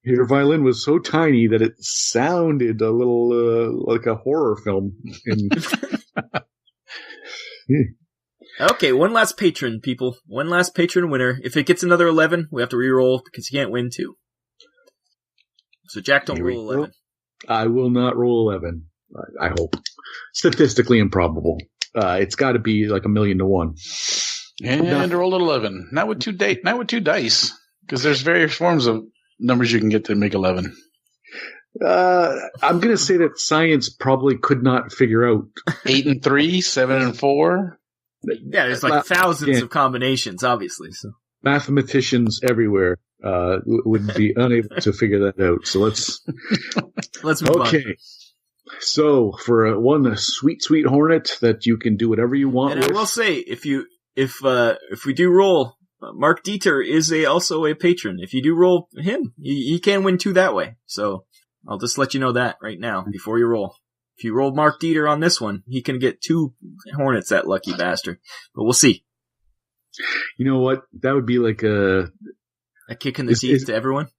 Your violin was so tiny that it sounded a little like a horror film. Okay, one last patron, people. One last patron winner. If it gets another 11, we have to re-roll because you can't win 2. So Jack, don't roll 11. I will not roll 11. I hope. Statistically improbable. It's got to be like 1,000,000 to 1. And roll 11. Not with two dice, because there's various forms of numbers you can get to make 11. I'm going to say that science probably could not figure out 8 and 3, 7 and 4. Yeah, there's like thousands of combinations, obviously. So mathematicians everywhere would be unable to figure that out. So let's move on. Okay. So for a sweet hornet that you can do whatever you want. And with. I will say, if we do roll, Mark Dieter is also a patron. If you do roll him, you can win 2 that way. So I'll just let you know that right now before you roll. If you roll Mark Dieter on this one, he can get 2 hornets, that lucky bastard. But we'll see. You know what? That would be like a kick in the teeth to everyone.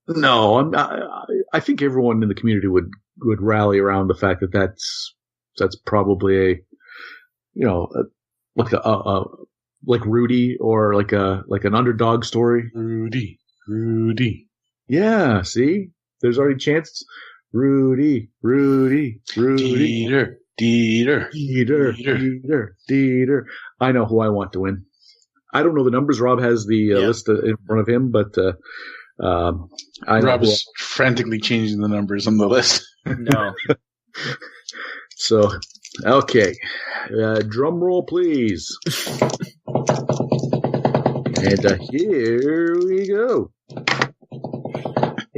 No, I think everyone in the community would rally around the fact that that's probably like Rudy or like an underdog story. Rudy. Yeah, see? There's already chances. Rudy. Dieter. I know who I want to win. I don't know the numbers. Rob has the list in front of him, but Rob's frantically changing the numbers on the list. No. So, okay. Drum roll, please. And here we go.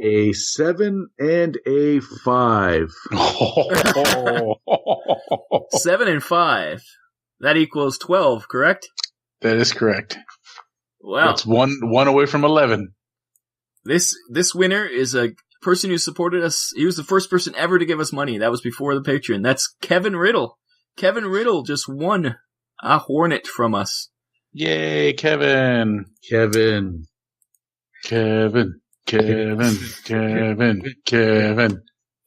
A 7 and a 5. 7 and 5. That equals 12, correct? That is correct. Wow. That's one away from 11. This winner is a person who supported us. He was the first person ever to give us money. That was before the Patreon. That's Kevin Riddle. Kevin Riddle just won a Hornet from us. Yay, Kevin. Kevin. So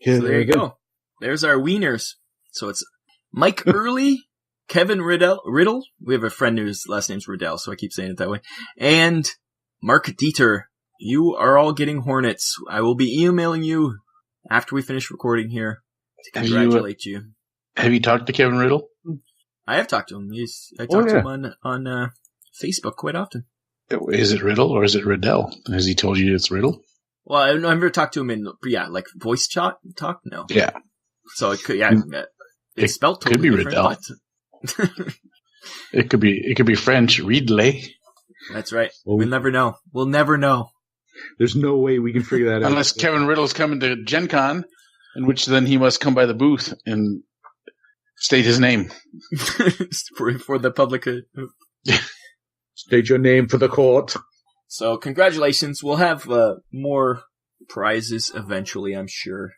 there you go. There's our wieners. So it's Mike Early, Kevin Riddle. We have a friend whose last name's Riddell, so I keep saying it that way. And Mark Dieter. You are all getting Hornets. I will be emailing you after we finish recording here to congratulate you. Have you talked to Kevin Riddle? I have talked to him. I talk to him on Facebook quite often. Is it Riddle or is it Riddell? Has he told you it's Riddle? Well, I've never talked to him in like voice talk. No. Yeah. So it could, it's spelled totally could be Riddell. It could be French. Ridley. That's right. We'll never know. We'll never know. There's no way we can figure that out. Unless Kevin Riddle's coming to Gen Con, in which then he must come by the booth and state his name. for the public. State your name for the court. So congratulations. We'll have more prizes eventually, I'm sure.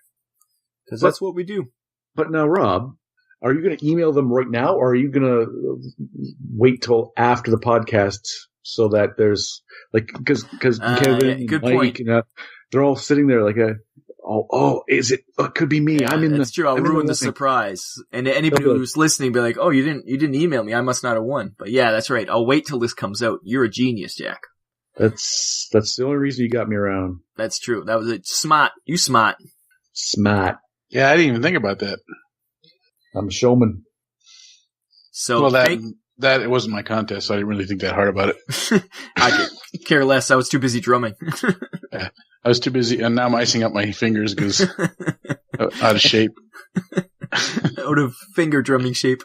Because that's what we do. But now, Rob, are you going to email them right now, or are you going to wait till after the podcast so that there's because Kevin, good Mike, point. They're all sitting there like is it? It could be me. Yeah, I'm in. That's true. I'll ruin the surprise, and anybody who's listening be like, "Oh, you didn't email me. I must not have won." But yeah, that's right. I'll wait till this comes out. You're a genius, Jack. That's the only reason you got me around. That's true. That was it. Smart. You smart. Smart. Yeah, I didn't even think about that. I'm a showman. So that it wasn't my contest, so I didn't really think that hard about it. I could care less. I was too busy drumming. Yeah, I was too busy, and now I'm icing up my fingers because out of shape. Out of finger drumming shape.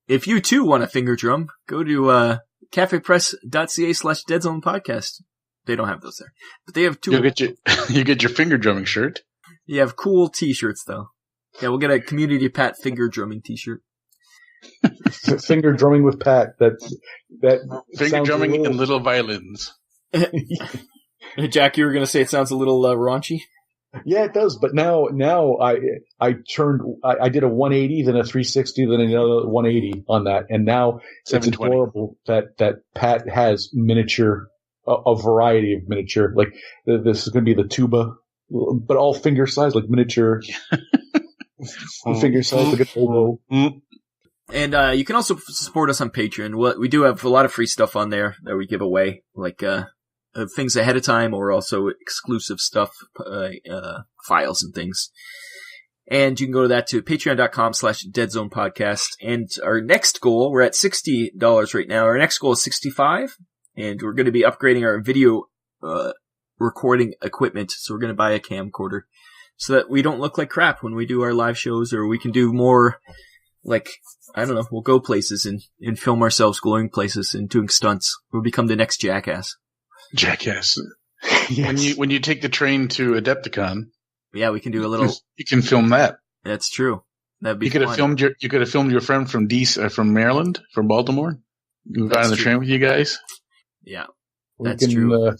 If you too want a finger drum, go to cafepress.ca/Deadzone Podcast. They don't have those there, but they have two. You get your finger drumming shirt. You have cool T-shirts though. Yeah, we'll get a Community Pat finger drumming T-shirt. Finger drumming with Pat. That finger drumming and little violins. Jack, you were going to say it sounds a little raunchy. Yeah, it does. But now I did a 180, then a 360, then another 180 on that, and now it's adorable that Pat has miniature, a variety of miniature. Like this is going to be the tuba, but all finger size, like miniature finger size, like a oboe. And you can also support us on Patreon. We do have a lot of free stuff on there that we give away, like things ahead of time, or also exclusive stuff, files and things. And you can go to that to patreon.com/Deadzone Podcast. And our next goal, we're at $60 right now. Our next goal is $65, and we're going to be upgrading our video recording equipment. So we're going to buy a camcorder so that we don't look like crap when we do our live shows, or we can do more, like, I don't know, we'll go places and film ourselves going places and doing stunts. We'll become the next Jackass. Jackass. Yes. When you take the train to Adepticon, yeah, we can do a little. You can film that. That's true. That'd be. You could have filmed your friend from from Maryland, from Baltimore. You got on the train with you guys. Yeah, that's true.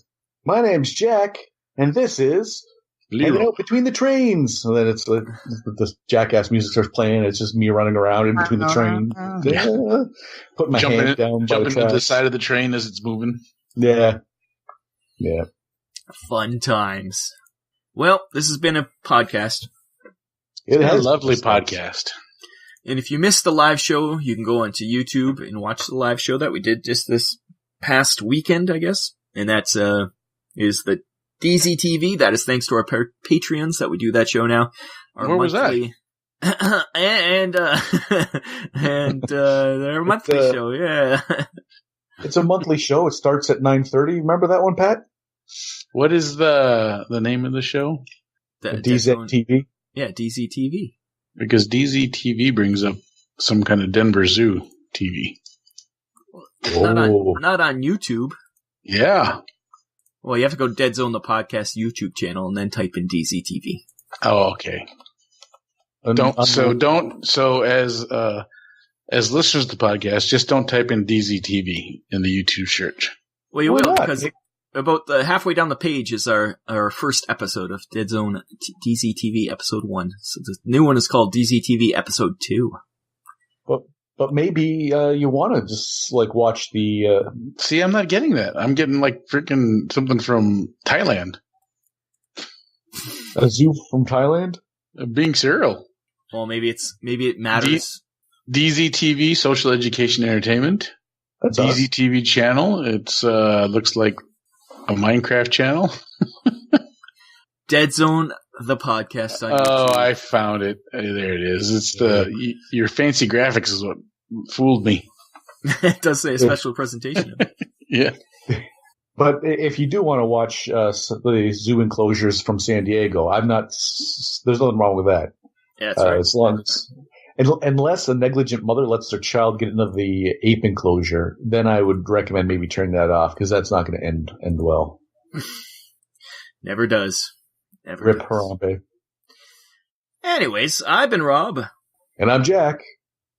My name's Jack, and this is Hanging Out Between the Trains. And then it's the Jackass music starts playing. It's just me running around in between the train. Put my hand down. Jumping to the side of the train as it's moving. Yeah. Yeah. Fun times. Well, this has been a podcast. It has a lovely podcast. And if you missed the live show, you can go onto YouTube and watch the live show that we did just this past weekend, I guess. And that's is the DZTV. That is thanks to our Patreons that we do that show now. Where was that? and their monthly show, yeah. It's a monthly show. It starts at 9:30. Remember that one, Pat? What is the name of the show? The DZTV? Yeah, DZTV. Because DZTV brings up some kind of Denver Zoo TV. Not on YouTube. Yeah. Well, you have to go Deadzone the Podcast YouTube channel and then type in DZTV. Oh, okay. As listeners to the podcast, just don't type in DZTV in the YouTube search. Well, you will, because about halfway down the page is our first episode of Deadzone DZTV episode 1. So the new one is called DZTV episode 2. But maybe you want to just watch the. See, I'm not getting that. I'm getting freaking something from Thailand. A zoo from Thailand? Being cereal. Well, maybe it matters. DZTV, Social Education Entertainment. That's DZTV channel. It's looks like a Minecraft channel. Deadzone the Podcast. I found it. There it is. It's your fancy graphics is what fooled me. It does say a special presentation of it. Yeah. But if you do want to watch the zoo enclosures from San Diego, there's nothing wrong with that. Yeah, that's right. As long as, unless a negligent mother lets their child get into the ape enclosure, then I would recommend maybe turning that off, because that's not going to end well. Never does. Never Rip does. Harambe. Anyways, I've been Rob. And I'm Jack.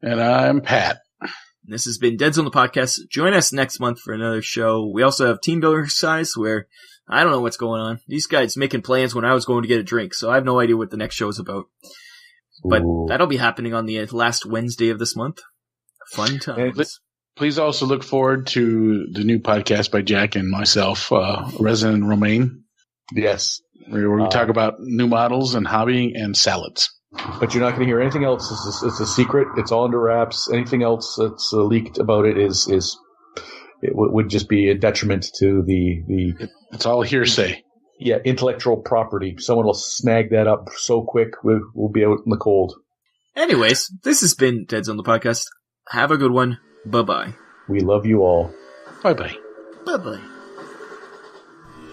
And I'm Pat. This has been Deadzone the Podcast. Join us next month for another show. We also have Team Builder Exercise, where I don't know what's going on. These guys making plans when I was going to get a drink, so I have no idea what the next show is about. But that'll be happening on the last Wednesday of this month. Fun times. Please also look forward to the new podcast by Jack and myself, Resident Romaine. Yes. Where we talk about new models and hobbying and salads. But you're not going to hear anything else. It's a secret. It's all under wraps. Anything else that's leaked about it would just be a detriment to the. It's all hearsay. Yeah, intellectual property. Someone will snag that up so quick, we'll be out in the cold. Anyways, this has been Deadzone the Podcast. Have a good one. Bye-bye. We love you all. Bye-bye. Bye-bye.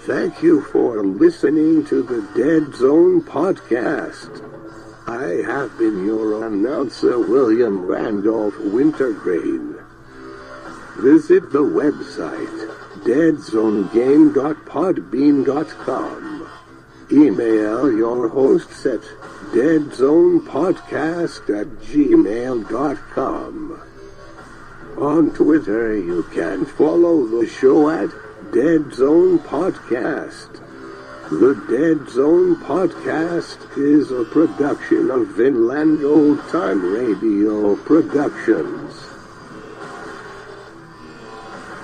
Thank you for listening to the Deadzone Podcast. I have been your announcer, William Randolph Wintergreen. Visit the website deadzonegame.podbean.com. Email your hosts at deadzonepodcast@gmail.com. On Twitter, you can follow the show at Deadzone Podcast. The Deadzone Podcast is a production of Vinland Old Time Radio Productions.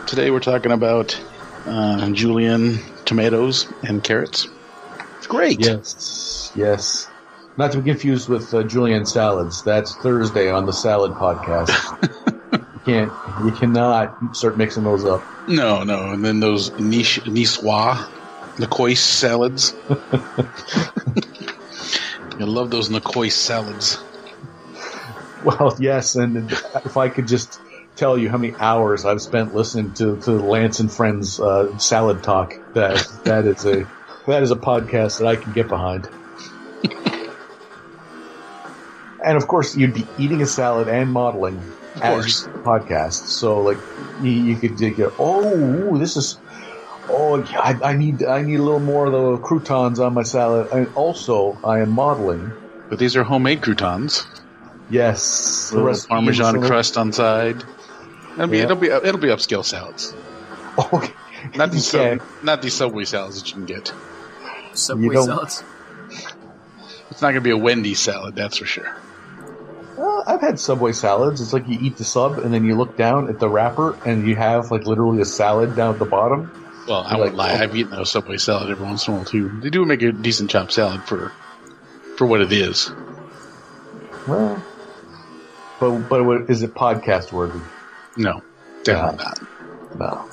Today we're talking about julienne, tomatoes, and carrots. It's great. Yes. Not to be confused with julienne salads. That's Thursday on the Salad Podcast. You cannot start mixing those up. No. And then those niçoise salads. I love those Niçoise salads. Well, yes, and if I could just tell you how many hours I've spent listening to Lance and Friends Salad Talk, that is a podcast that I can get behind. And of course, you'd be eating a salad and modeling as a podcast. So, like, you could get, I need a little more of the croutons on my salad. And also, I am modeling. But these are homemade croutons. Yes, the rest Parmesan crust on side. It'll be upscale salads. Okay, not these Subway salads that you can get. Subway salads. It's not going to be a Wendy's salad, that's for sure. I've had Subway salads. It's like you eat the sub and then you look down at the wrapper and you have like literally a salad down at the bottom. Well, I won't lie. I've eaten a Subway salad every once in a while too. They do make a decent chopped salad for what it is. Well, but is it podcast worthy? No, definitely not. No.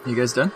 You guys done?